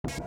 Good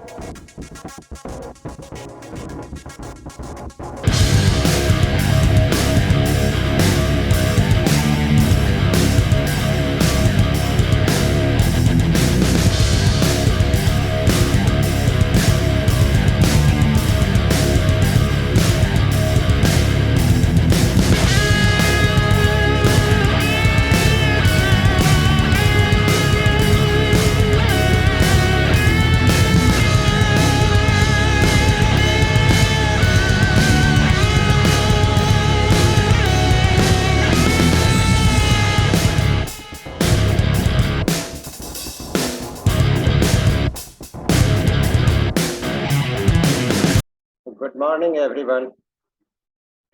morning, everyone.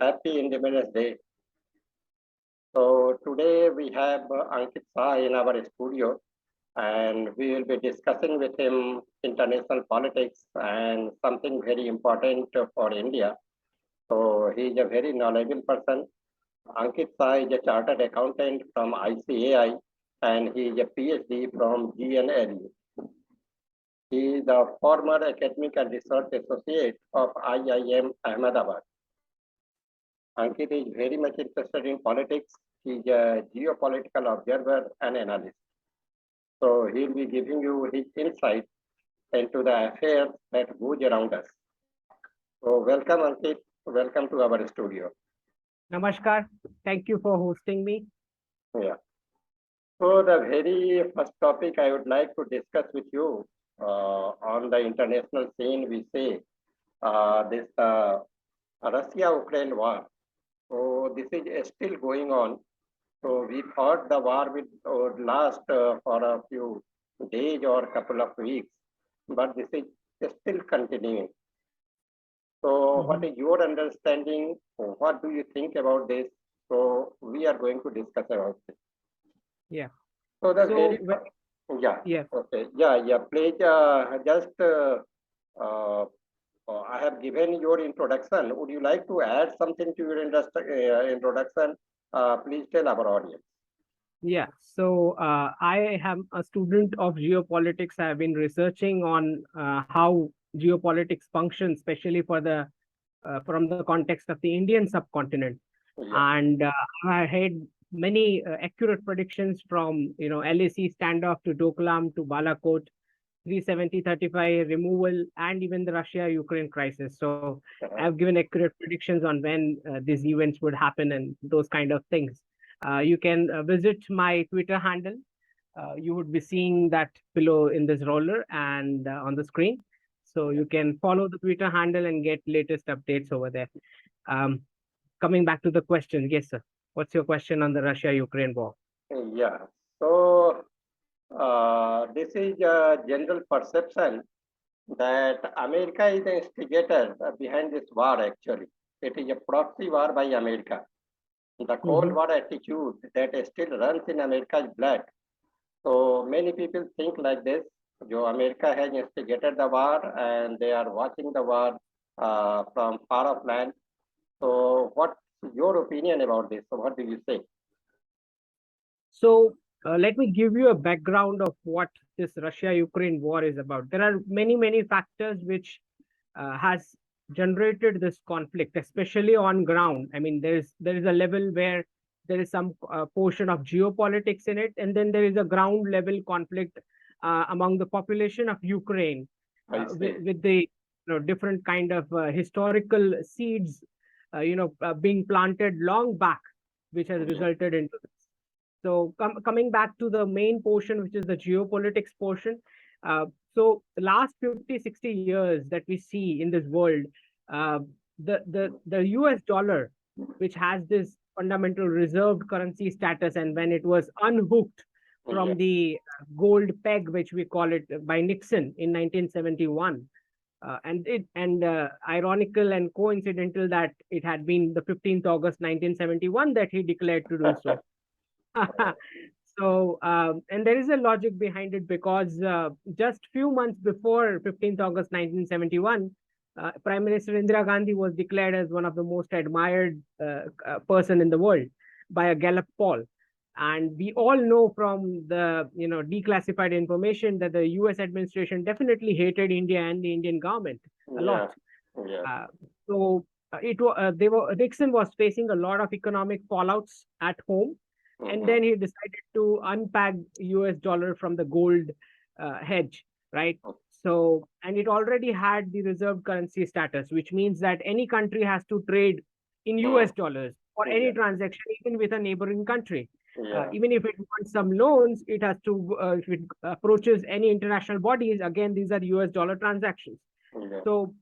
Happy Independence Day. So today we have Ankit Shah in our studio, and we will be discussing with him international politics and something very important for India. So he is a very knowledgeable person. Ankit Shah is a chartered accountant from ICAI, and he is a PhD from GNLU. He is a former academic and research associate of IIM Ahmedabad. Ankit is very much interested in politics. He's a geopolitical observer and analyst. So he'll be giving you his insight into the affairs that goes around us. So welcome, Ankit. Welcome to our studio. Namaskar. Thank you for hosting me. Yeah. So the very first topic I would like to discuss with you on the international scene, we say this Russia-Ukraine war. So this is still going on. So we thought the war would last for a few days or a couple of weeks, but this is still continuing. So what is your understanding? What do you think about this? So we are going to discuss about this. Yeah. So the So, very yeah. Yes. Okay. Yeah. Please just I have given your introduction. Would you like to add something to your introduction? Please tell our audience. Yeah. So I am a student of geopolitics. I have been researching on how geopolitics functions, especially for the from the context of the Indian subcontinent. Yeah. And I had many accurate predictions from LAC standoff to Doklam to Balakot, 370-35 removal, and even the Russia-Ukraine crisis. So I've given accurate predictions on when these events would happen and those kind of things. You can visit my Twitter handle. You would be seeing that below in this roller and on the screen. So you can follow the Twitter handle and get latest updates over there. Coming back to the question, yes, sir. What's your question on the Russia-Ukraine war? Yeah. So this is a general perception that America is the instigator behind this war. Actually, it is a proxy war by America. The Cold War attitude that still runs in America's blood. So many people think like this. America has instigated the war and they are watching the war from far off land. So what's your opinion about this? So what do you say? So let me give you a background of what this Russia-Ukraine war is about. There are many factors which has generated this conflict, especially on ground. I mean, there is a level where there is some portion of geopolitics in it, and then there is a ground level conflict among the population of Ukraine with the different kind of historical seeds, being planted long back, which has resulted into this. So coming back to the main portion, which is the geopolitics portion. So the last 50, 60 years that we see in this world, the US dollar, which has this fundamental reserved currency status, and when it was unhooked from the gold peg, which we call it, by Nixon in 1971, and ironical and coincidental that it had been the 15th August 1971 that he declared to do so. So, and there is a logic behind it, because just few months before 15th August 1971, Prime Minister Indira Gandhi was declared as one of the most admired person in the world by a Gallup poll. And we all know from the declassified information that the US administration definitely hated India and the Indian government a lot. Yeah. Yeah. Uh, so Nixon was facing a lot of economic fallouts at home, and Mm-hmm. then he decided to unpack US dollar from the gold hedge, right? So, and it already had the reserve currency status, which means that any country has to trade in US dollars for any Yeah. transaction, even with a neighboring country. Yeah. Even if it wants some loans, it has to, if it approaches any international bodies, again, these are US dollar transactions. Yeah. So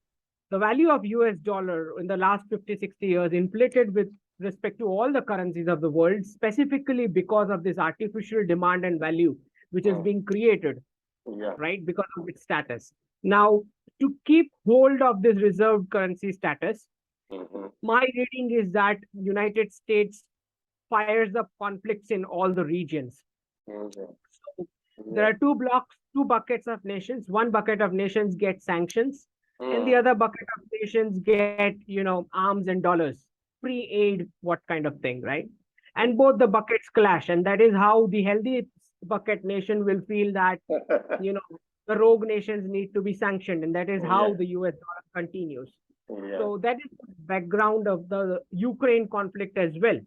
the value of US dollar in the last 50, 60 years inflated with respect to all the currencies of the world, specifically because of this artificial demand and value, which is Mm. being created, Yeah. right, because of its status. Now, to keep hold of this reserved currency status, Mm-hmm. my reading is that United States fires up conflicts in all the regions. Mm-hmm. So there Yeah. are two buckets of nations. One bucket of nations get sanctions, and the Mm. other bucket of nations get, arms and dollars, free aid, what kind of thing, right? And both the buckets clash, and that is how the healthy bucket nation will feel that, you know, the rogue nations need to be sanctioned, and that is how Yeah. the US dollar continues. Yeah. So that is the background of the Ukraine conflict as well.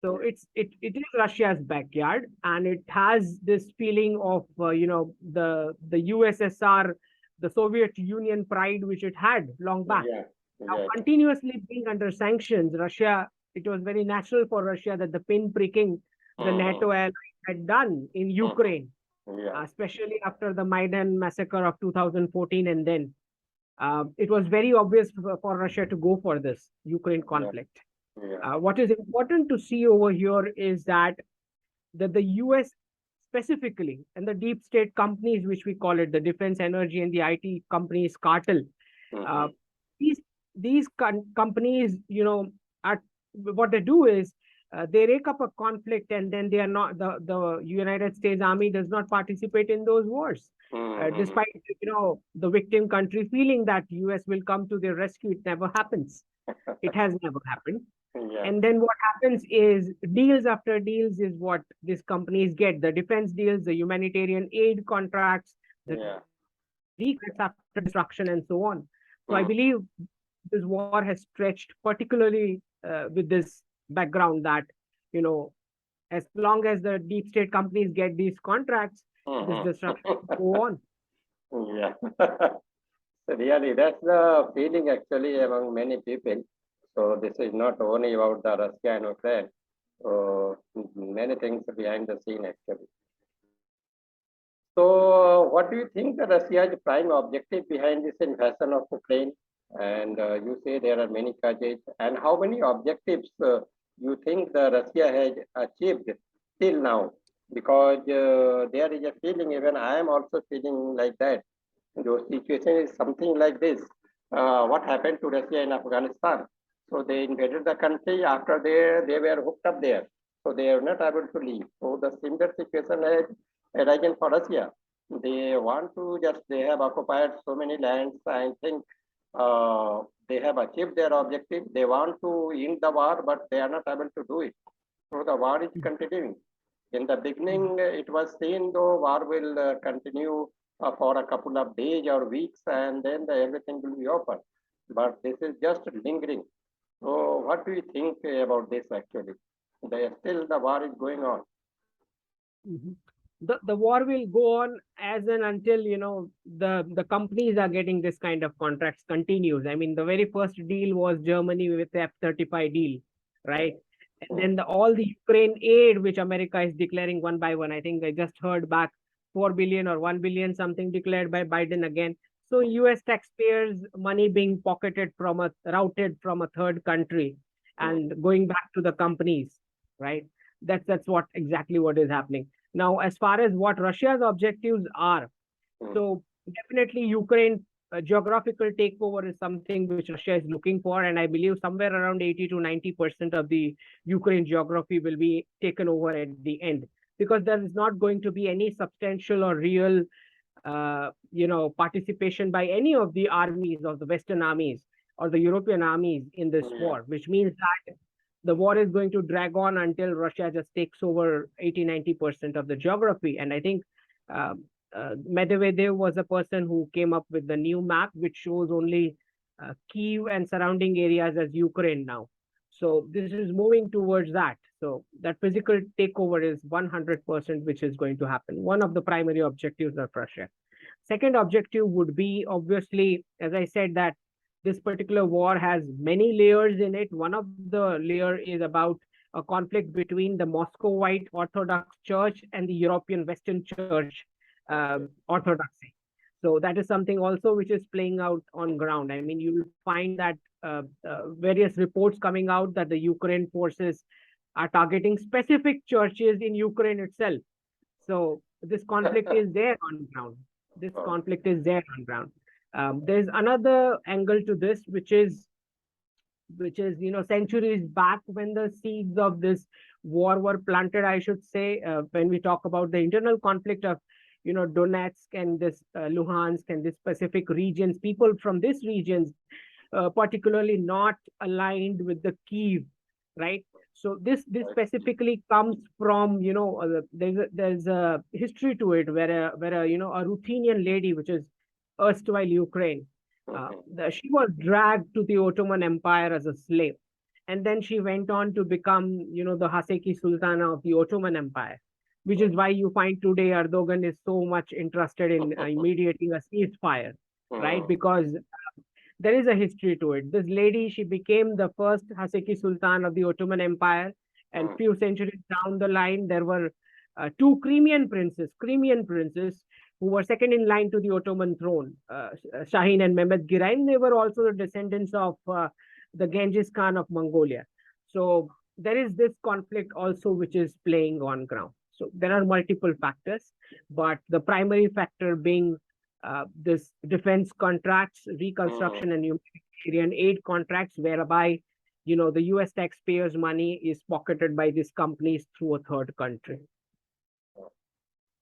So it is Russia's backyard, and it has this feeling of the USSR, the Soviet Union pride which it had long back. Yeah. Now Yeah. continuously being under sanctions, Russia, it was very natural for Russia that the pin pricking the Mm-hmm. NATO allies had done in Ukraine, Yeah. especially after the Maidan massacre of 2014, and then it was very obvious for Russia to go for this Ukraine Yeah. conflict. Yeah. What is important to see over here is that the US specifically and the deep state companies, which we call it, the defense, energy, and the IT companies cartel, uh, Mm-hmm. these companies, are, what they do is they rake up a conflict, and then they are not the United States Army does not participate in those wars. Mm-hmm. Despite the victim country feeling that US will come to their rescue, it never happens. It has never happened. Yeah. And then what happens is deals after deals is what these companies get: the defense deals, the humanitarian aid contracts, the Yeah. contracts after destruction, and so on. So I Mm. believe this war has stretched, particularly with this background that, you know, as long as the deep state companies get these contracts, this disruption will go on. Yeah. So really, that's the feeling actually among many people. So this is not only about the Russia and Ukraine. So many things behind the scene actually. So what do you think the Russia's prime objective behind this invasion of Ukraine? And you say there are many causes. And how many objectives you think the Russia has achieved till now? Because there is a feeling, even I am also feeling like that. The situation is something like this. What happened to Russia in Afghanistan? So they invaded the country. After they were hooked up there. So they are not able to leave. So the similar situation has arisen for Russia. They want to just, they have occupied so many lands. I think they have achieved their objective. They want to end the war, but they are not able to do it. So the war is continuing. In the beginning, it was seen though war will continue for a couple of days or weeks, and then everything will be over. But this is just lingering. So, what do you think about this actually? Still, the war is going on. Mhm. The war will go on as and until the companies are getting this kind of contracts continues. I mean, the very first deal was Germany with the F-35 deal, right? And then all the Ukraine aid which America is declaring one by one. I think I just heard back 4 billion or 1 billion something declared by Biden again. So US taxpayers' money being pocketed from routed from a third country and going back to the companies, right? That's what exactly what is happening. Now, as far as what Russia's objectives are, so definitely Ukraine geographical takeover is something which Russia is looking for, and I believe somewhere around 80 to 90% of the Ukraine geography will be taken over at the end, because there is not going to be any substantial or real participation by any of the armies of the Western armies or the European armies in this Yeah. war, which means that the war is going to drag on until Russia just takes over 80-90% of the geography. And I think uh, Medvedev was a person who came up with the new map, which shows only Kyiv and surrounding areas as Ukraine now. So this is moving towards that. So that physical takeover is 100% which is going to happen. One of the primary objectives of Russia. Second objective would be, obviously, as I said, that this particular war has many layers in it. One of the layer is about a conflict between the Moscowite Orthodox Church and the European Western Church Okay. Orthodoxy. So that is something also which is playing out on ground. I mean, you will find that various reports coming out that the Ukraine forces are targeting specific churches in Ukraine itself. So this conflict is there on ground. This Oh, conflict is there on ground. There's another angle to this, which is centuries back when the seeds of this war were planted, I should say, when we talk about the internal conflict of Donetsk and this Luhansk and this specific regions, people from these regions particularly not aligned with the Kiev, right? So this right. specifically comes from there's a history to it where a Ruthenian lady, which is erstwhile Ukraine, Mhm. she was dragged to the Ottoman Empire as a slave, and then she went on to become the Haseki Sultana of the Ottoman Empire, which is why you find today Erdogan is so much interested in mediating a ceasefire, right? Mhm. Because there is a history to it. This lady, she became the first Haseki Sultan of the Ottoman Empire, and Mhm. few centuries down the line, there were two Crimean princes, who were second in line to the Ottoman throne, Shahin and Mehmed Girain. They were also the descendants of the Genghis Khan of Mongolia. So there is this conflict also which is playing on ground. So there are multiple factors, but the primary factor being this defense contracts, Mhm. reconstruction and humanitarian aid contracts, whereby the US taxpayers' money is pocketed by these companies through a third country.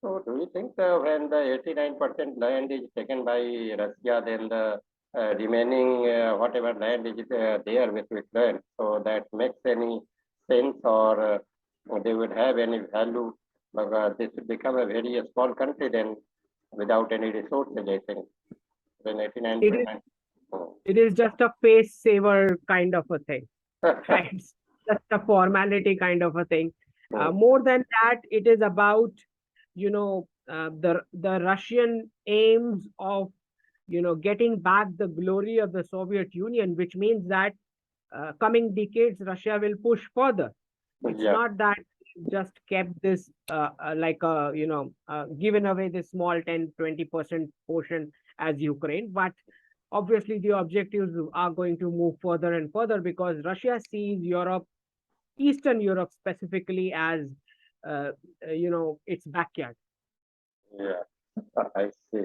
So, do you think when the 89% land is taken by Russia, then the remaining whatever land is there with Ukraine, so that makes any sense or they would have any value? Because this would become a very small country then without any resources, I think. When It is 89%. Oh. it is just a face saver kind of a thing, right? It's just a formality kind of a thing. Oh. More than that, it is about the Russian aims of getting back the glory of the Soviet Union, which means that coming decades Russia will push further. It's Yeah. not that just kept this like a given away this small 10-20% portion as Ukraine, but obviously the objectives are going to move further and further because Russia sees Europe, Eastern Europe specifically, as its backyard. Yeah. I see.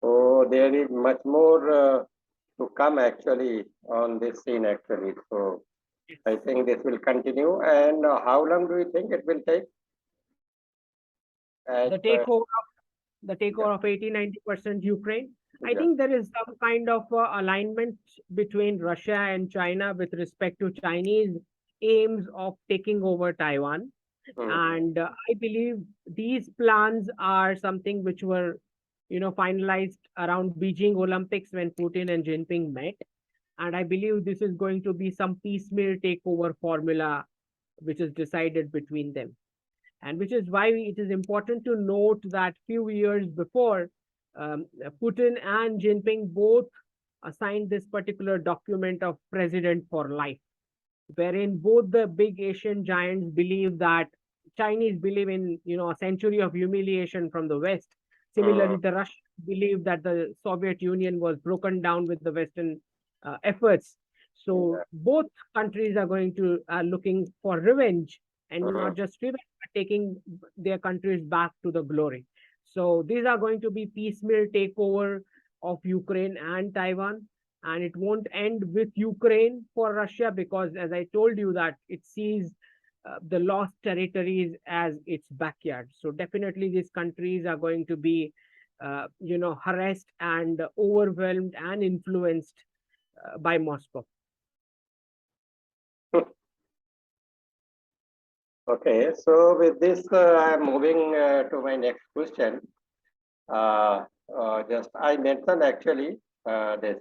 So there is much more to come actually on this scene actually. So I think this will continue. And how long do you think it will take? As The per, takeover the yeah. takeover of 80-90% Ukraine. I Yeah. think there is some kind of alignment between Russia and China with respect to Chinese aims of taking over Taiwan. Mhm. And I believe these plans are something which were, finalized around Beijing Olympics when Putin and Jinping met. And I believe this is going to be some piecemeal takeover formula which is decided between them, and which is why it is important to note that few years before, Putin and Jinping both signed this particular document of President for Life, wherein both the big Asian giants believe that Chinese believe in a century of humiliation from the West. Similarly, Mhm. the Russians believe that the Soviet Union was broken down with the Western efforts. So Yeah. both countries are going to looking for revenge, and not Mhm. just revenge, but taking their countries back to the glory. So these are going to be piecemeal takeover of Ukraine and Taiwan, and it won't end with Ukraine for Russia because, as I told you, that it sees the lost territories as its backyard. So definitely, these countries are going to be, harassed and overwhelmed and influenced by Moscow. Okay, so with this, I'm moving to my next question. Uh, just I mentioned actually this.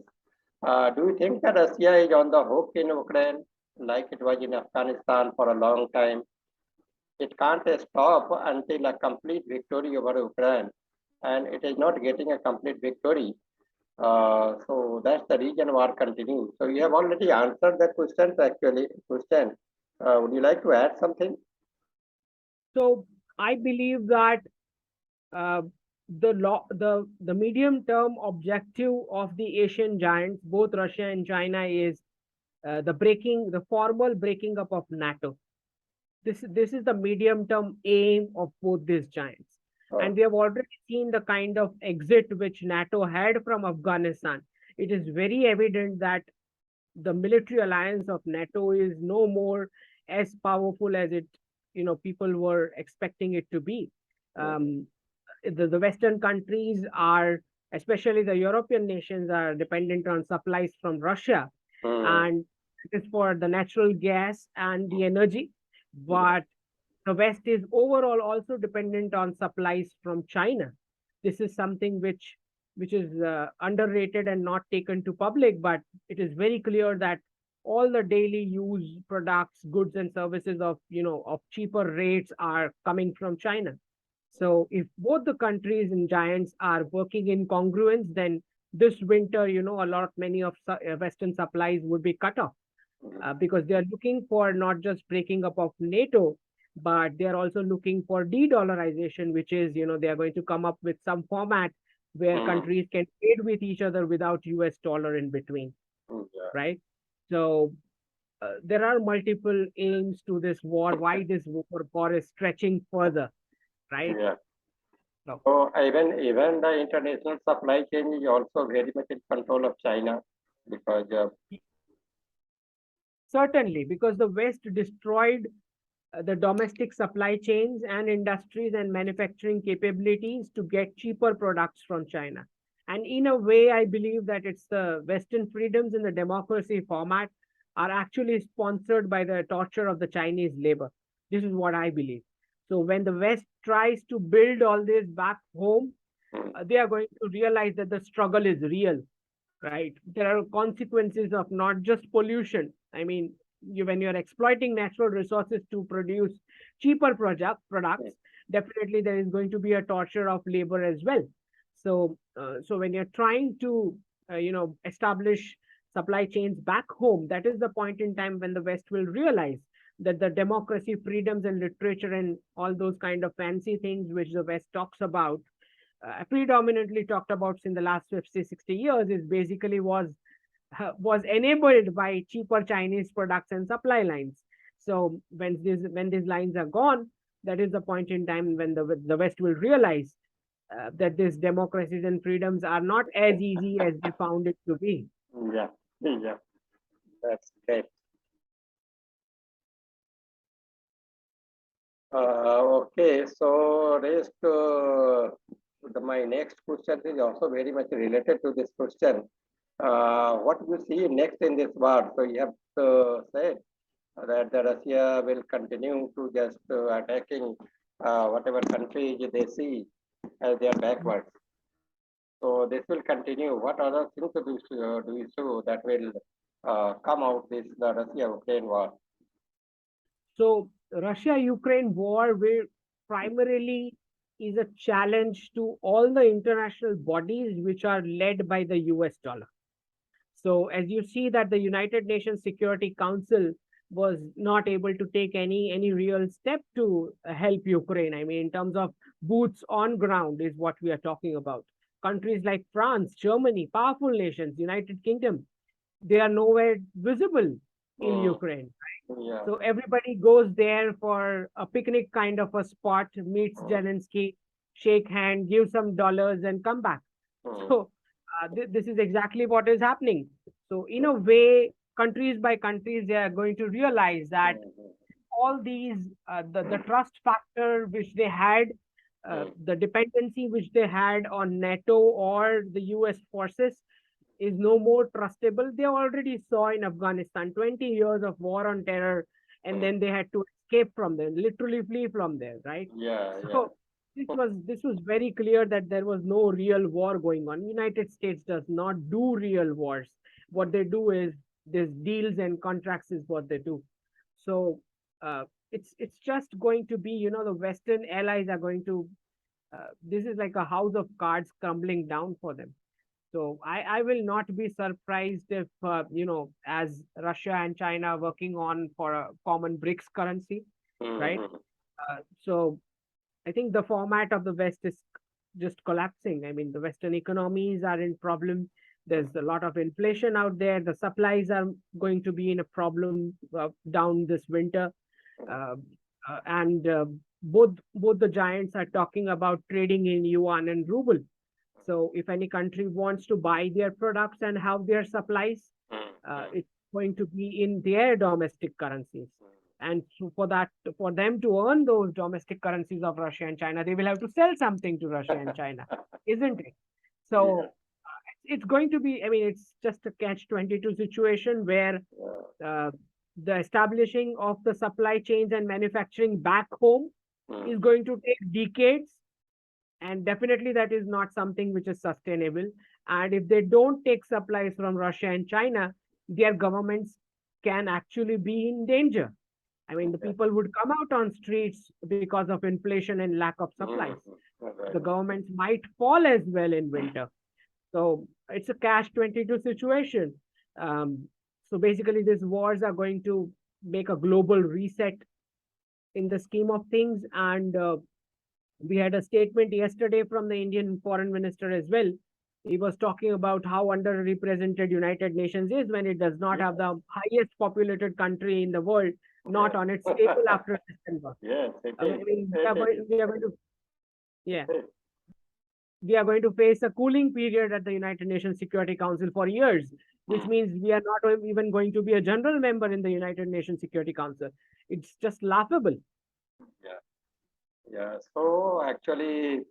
Do you think that Russia is on the hook in Ukraine, like it was in Afghanistan for a long time? It can't stop until a complete victory over Ukraine, and it is not getting a complete victory. So that's the reason war continues. So you have already answered the questions actually. Question. Would you like to add something? So I believe that uh, the medium term objective of the Asian giants, both Russia and China, is the formal breaking up of NATO. This is the medium term aim of both these giants, and Oh, we have already seen the kind of exit which NATO had from Afghanistan. It is very evident that the military alliance of NATO is no more as powerful as people were expecting it to be. mm, um, the Western countries are, especially the European nations, are dependent on supplies from Russia, mm, and it is for the natural gas and the energy. yeah, But the West is overall also dependent on supplies from China. This is something which is underrated and not taken to public, but it is very clear that all the daily use products, goods and services of cheaper rates are coming from China. So if both the countries and giants are working in congruence, then this winter, a lot many of Western supplies would be cut off, mm, because they are looking for not just breaking up of NATO, but they are also looking for de-dollarization, which is, they are going to come up with some format where mm, countries can trade with each other without US dollar in between, yeah, right? So there are multiple aims to this war, why this war is stretching further, right? yeah. So So even the international supply chain is also very much in control of China because certainly, because the West destroyed the domestic supply chains and industries and manufacturing capabilities to get cheaper products from China. And in a way, I believe that it's the Western freedoms in the democracy format are actually sponsored by the torture of the Chinese labor. This is what I believe. So when the West tries to build all this back home, mm, they are going to realize that the struggle is real, right? There are consequences of not just pollution. I mean, when you're exploiting natural resources to produce cheaper mm, products, definitely there is going to be a torture of labor as well. So when you're trying to, establish supply chains back home, that is the point in time when the West will realize that the democracy, freedoms, and literature and all those kind of fancy things which the West talks about, predominantly talked about in the last 50, 60 years, is basically was enabled by cheaper Chinese products and supply lines. So when these lines are gone, that is the point in time when the West will realize that these democracies and freedoms are not as easy as they found it to be. yeah, yeah. That's great. Okay, so my next question is also very much related to this question. What do you see next in this war? So you have said that the Russia will continue to just attacking whatever countries they see as they are backwards. So this will continue. What other things do you see that will come out this the Russia-Ukraine war? So Russia-Ukraine war will primarily is a challenge to all the international bodies which are led by the US dollar. So as you see that the United Nations Security Council was not able to take any real step to help Ukraine. I mean, in terms of boots on ground is what we are talking about. Countries like France, Germany, powerful nations, United Kingdom, they are nowhere visible in Mm, Ukraine. yeah. So everybody goes there for a picnic kind of a spot, meets Mm, Zelensky, shake hand, give some dollars, and come back. mm, So this is exactly what is happening. So in a way, countries by countries, they are going to realize that mm, all these the trust factor which they had, mm, the dependency which they had on NATO or the US forces is no more trustable. They already saw in Afghanistan 20 years of war on terror and then they had to escape from there, literally flee from there, right? Yeah, yeah. So this was very clear that there was no real war going on. United States does not do real wars. What they do is these deals and contracts is what they do. So it's just going to be, the Western allies are going to. This is like a house of cards crumbling down for them. So I will not be surprised if, as Russia and China are working on for a common BRICS currency, right? Mhm. So I think the format of the West is just collapsing. I mean, the Western economies are in problem. There's a lot of inflation out there. The supplies are going to be in a problem down this winter. Uh, and both the giants are talking about trading in yuan and ruble. So if any country wants to buy their products and have their supplies, Mhm. it's going to be in their domestic currencies. And so for them to earn those domestic currencies of Russia and China, they will have to sell something to Russia and China, isn't it? Yeah, So it's going to be, I mean, it's just a catch-22 situation where yeah. uh, the establishing of the supply chains and manufacturing back home Mm. is going to take decades, and definitely that is not something which is sustainable. And if they don't take supplies from Russia and China, their governments can actually be in danger. I mean, the Yeah. people would come out on streets because of inflation and lack of supplies. Mhm. Right. The governments might fall as well in winter. So it's a catch-22 situation. Um, so basically, these wars are going to make a global reset in the scheme of things. And we had a statement yesterday from the Indian foreign minister as well. He was talking about how underrepresented United Nations is when it does not have Yes, the highest populated country in the world, not yes. on its table after December. Yes, it I is. mean, It is. we are going to, yeah, we are going to face a cooling period at the United Nations Security Council for years, which Mm. means we are not even going to be a general member in the United Nations Security Council. It's just laughable. Yeah, yeah. So actually,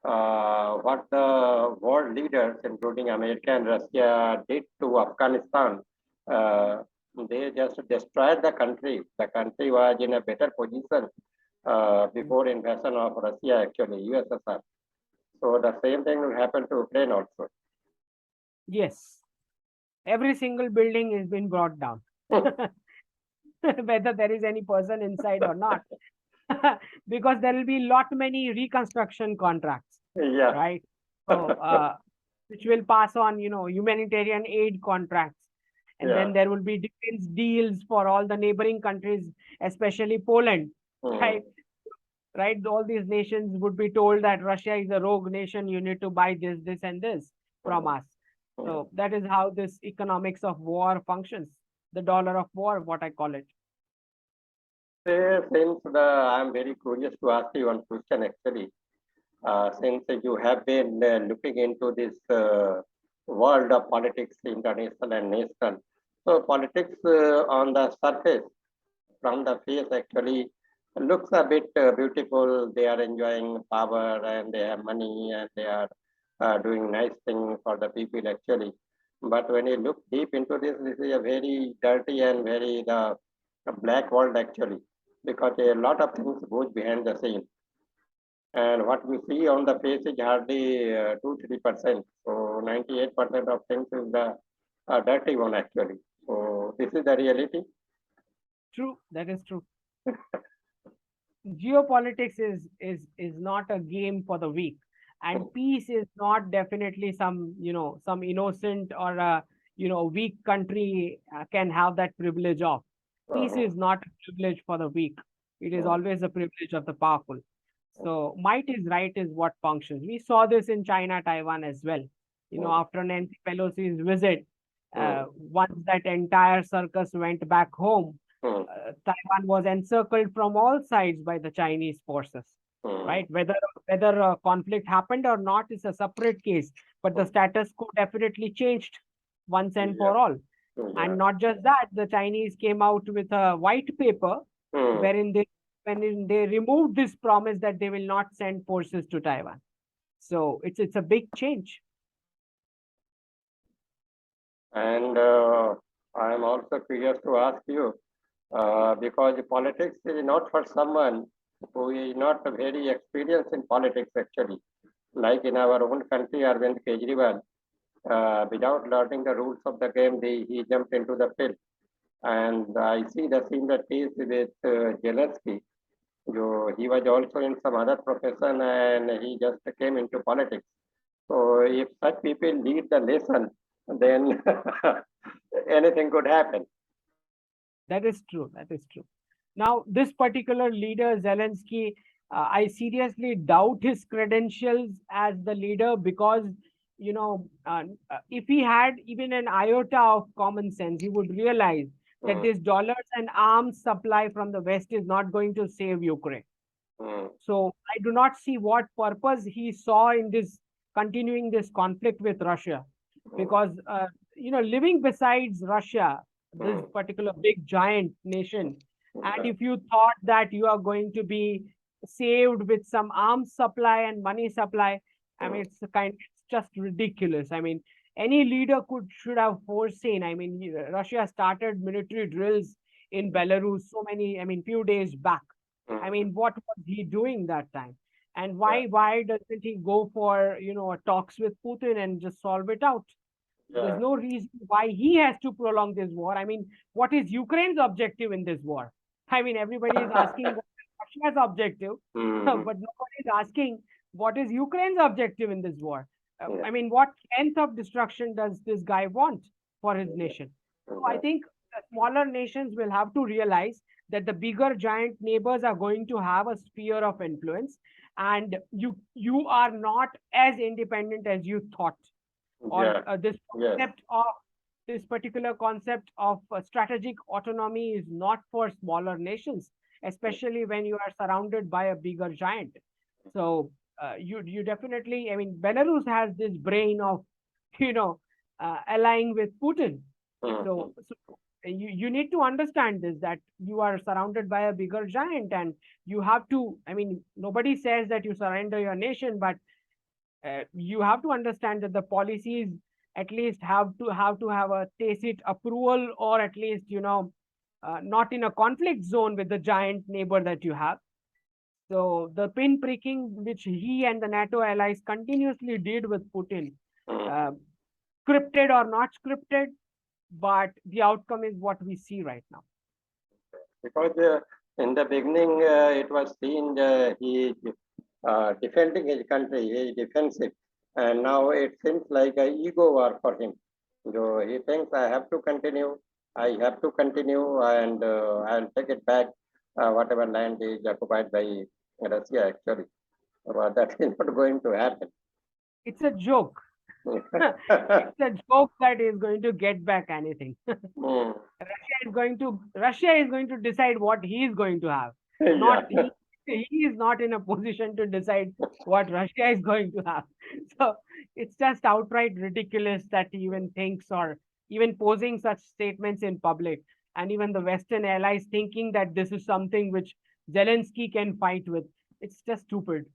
what the world leaders, including America and Russia, did to Afghanistan, uh, they just destroyed the country. The country was in a better position before invasion of Russia, actually, USSR. So the same thing will happen to Ukraine also. Yes, every single building has been brought down, whether there is any person inside or not, because there will be lot many reconstruction contracts, Yeah. right? So, which will pass on, humanitarian aid contracts. And Yeah. then there will be defense deals for all the neighboring countries, especially Poland, Mm. right? Right? All these nations would be told that Russia is a rogue nation. You need to buy this, this, and this from Mm. us. Mm. So that is how this economics of war functions. The dollar of war, what I call it. Since I'm very curious to ask you one question actually. Since you have been looking into this world of politics, international and national. So politics on the surface, from the face actually looks a bit beautiful. They are enjoying power and they have money and they are doing nice things for the people actually. But when you look deep into this, this is a very dirty and very the black world actually, because a lot of things goes behind the scene. And what we see on the face is hardly 2-3%. So 98% of things is the dirty one actually. So this is the reality. True, that is true. Geopolitics is not a game for the weak, and peace is not definitely some innocent or a weak country can have that privilege of. Peace Uh, is not a privilege for the weak. It is always a privilege of the powerful. So might is right is what functions. We saw this in China, Taiwan as well. After Nancy Pelosi's visit, once that entire circus went back home, Taiwan was encircled from all sides by the Chinese forces, right? Whether a conflict happened or not is a separate case, but the status quo definitely changed once and yeah, for all. yeah. And not just that, the Chinese came out with a white paper Hmm. wherein they removed this promise that they will not send forces to Taiwan. So it's a big change. And I am also curious to ask you. because politics is not for someone who is not very experienced in politics actually. Like in our own country, Arvind Kejriwal, without learning the rules of the game, he jumped into the field. And I see the similar case with Zelensky. He was also in some other profession and he just came into politics. So if such people lead the lesson, then anything could happen. That is true. That is true. Now, this particular leader, Zelensky, I seriously doubt his credentials as the leader because, if he had even an iota of common sense, he would realize that Mm, this dollars and arms supply from the West is not going to save Ukraine. mm, So I do not see what purpose he saw in this continuing this conflict with Russia, mm, because living besides Russia, this mm, particular big giant nation, and yeah, if you thought that you are going to be saved with some arms supply and money supply, I mean mm, it's just ridiculous. I mean, any leader should have foreseen. I mean, Russia started military drills in Belarus few days back. I mm, mean, what was he doing that time? And yeah, why doesn't he go for talks with Putin and just solve it out? There's yeah, no reason why he has to prolong this war. I mean, what is Ukraine's objective in this war? I mean, everybody is asking what is Russia's objective, mm, but nobody is asking what is Ukraine's objective in this war. yeah, I mean, what nth of destruction does this guy want for his yeah, nation? So I yeah, think smaller nations will have to realize that the bigger giant neighbors are going to have a sphere of influence, and you are not as independent as you thought, or yeah, this yes, concept of this particular concept of strategic autonomy is not for smaller nations, especially when you are surrounded by a bigger giant. So you definitely, I mean, Belarus has this brain of you know allying with Putin. mm, So you need to understand this, that you are surrounded by a bigger giant, and you have to, I mean, nobody says that you surrender your nation, but you have to understand that the policies at least have a tacit approval, or at least not in a conflict zone with the giant neighbor that you have. So the pin pricking which he and the NATO allies continuously did with Putin, mm. uh, scripted or not scripted, but the outcome is what we see right now. Because in the beginning it was seen he defending his country, he is defensive, and now it seems like a ego war for him. So he thinks I have to continue, and I'll take it back, whatever land is occupied by Russia actually. But that is not going to happen. It's a joke. It's a joke that is going to get back anything. Mm. Russia is going to decide what he is going to have. Not Yeah. he is not in a position to decide what Russia is going to have. So it's just outright ridiculous that he even thinks, or even posing such statements in public, and even the Western allies thinking that this is something which Zelensky can fight with. It's just stupid.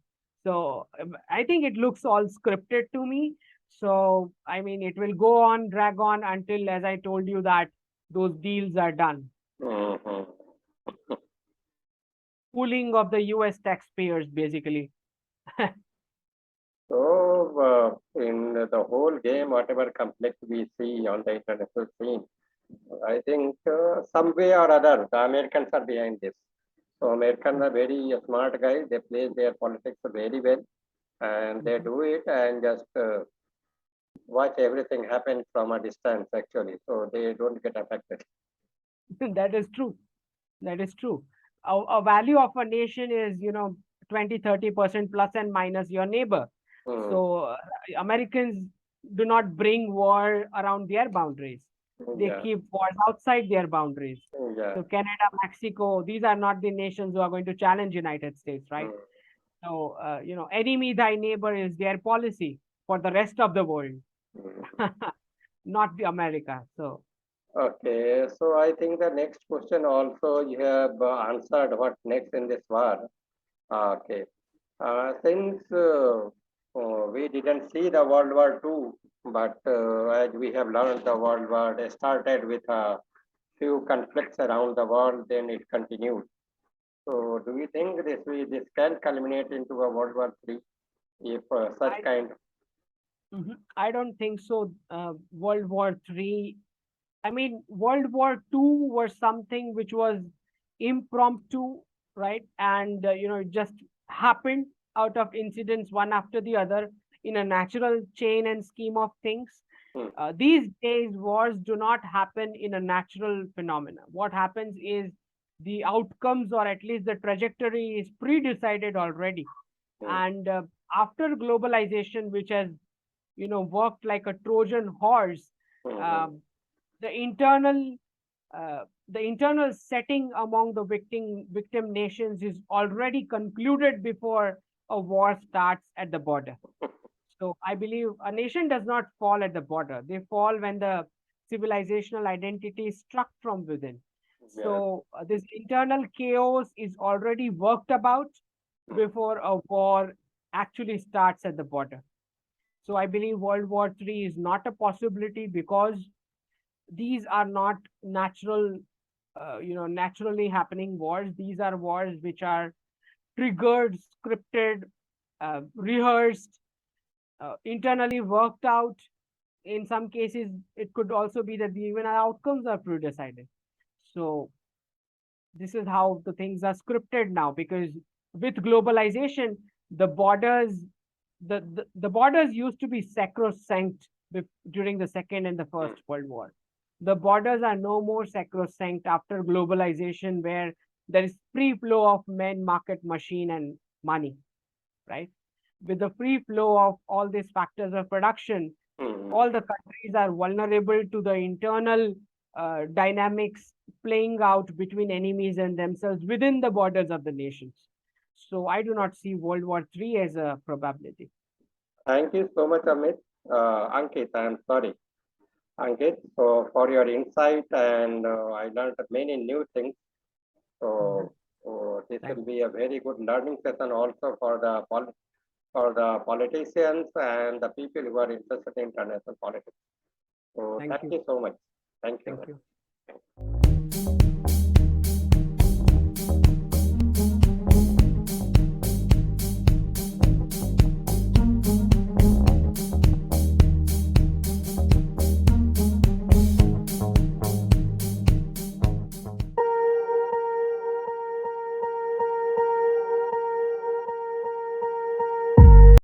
So I think it looks all scripted to me. So I mean, it will go on, drag on until, as I told you, that those deals are done. Mhm. Pooling of the US taxpayers, basically. So, in the whole game, whatever conflict we see on the international scene, I think some way or other, the Americans are behind this. So, Americans are very smart guys. They play their politics very well, and they do it and just watch everything happen from a distance, actually. So, they don't get affected. That is true. That is true. A value of a nation is, 20-30% plus and minus your neighbor. Hmm. So Americans do not bring war around their boundaries. They Yeah, keep wars outside their boundaries. yeah. So Canada, Mexico, these are not the nations who are going to challenge United States, right? Hmm. So, enemy thy neighbor is their policy for the rest of the world, Hmm. not the America. So, Okay, so I think the next question also you have answered what next in this war. Okay. Since we didn't see the World War II, but as we have learned, the World War started with a few conflicts around the world, then it continued. So, do you think this can culminate into a World War III if such I kind? I don't think so. World War Three. I mean, World War Two was something which was impromptu, right? And it just happened out of incidents one after the other in a natural chain and scheme of things. Hmm, These days, wars do not happen in a natural phenomena. What happens is the outcomes, or at least the trajectory, is pre-decided already. hmm, And after globalization, which has worked like a Trojan horse, hmm, hmm. um, the internal the internal setting among the victim nations is already concluded before a war starts at the border. So I believe a nation does not fall at the border. They fall when the civilizational identity is struck from within. Yes. So this internal chaos is already worked about before a war actually starts at the border. So I believe World War III is not a possibility because these are not natural, naturally happening wars. These are wars which are triggered, scripted, rehearsed, internally worked out. In some cases, it could also be that even our outcomes are pre-decided. So this is how the things are scripted now, because with globalization, the borders, the borders used to be sacrosanct during the Second and the Hmm, First World War. The borders are no more sacrosanct after globalization, where there is free flow of men, market, machine, and money, right? With the free flow of all these factors of production, hmm. all the countries are vulnerable to the internal dynamics playing out between enemies and themselves within the borders of the nations. So I do not see World War III as a probability. Thank you so much, Amit. Ankit, I am sorry. Ankit, so for your insight, and I learned many new things. Mhm. So this Thank will be a very good learning session also for for the politicians and the people who are interested in international politics. So thank thank you. you so much. Thank Thank you. you.